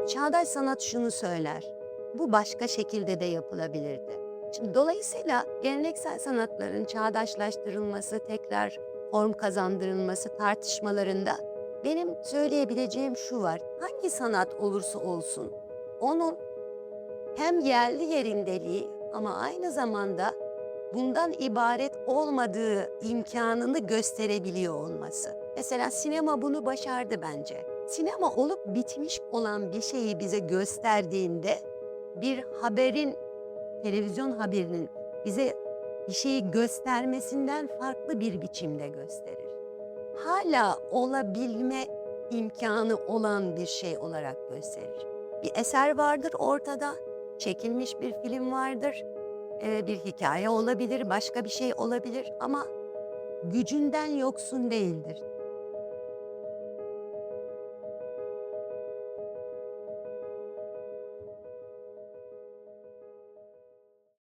Çağdaş sanat şunu söyler, bu başka şekilde de yapılabilirdi. Şimdi dolayısıyla geleneksel sanatların çağdaşlaştırılması, tekrar form kazandırılması tartışmalarında benim söyleyebileceğim şu var. Hangi sanat olursa olsun onun hem yerli yerindeliği ama aynı zamanda bundan ibaret olmadığı imkanını gösterebiliyor olması. Mesela sinema bunu başardı bence. Sinema olup bitmiş olan bir şeyi bize gösterdiğinde bir haberin, televizyon haberinin bize bir şeyi göstermesinden farklı bir biçimde gösterir. Hala olabilme imkanı olan bir şey olarak gösterir. Bir eser vardır ortada, çekilmiş bir film vardır, bir hikaye olabilir, başka bir şey olabilir ama gücünden yoksun değildir.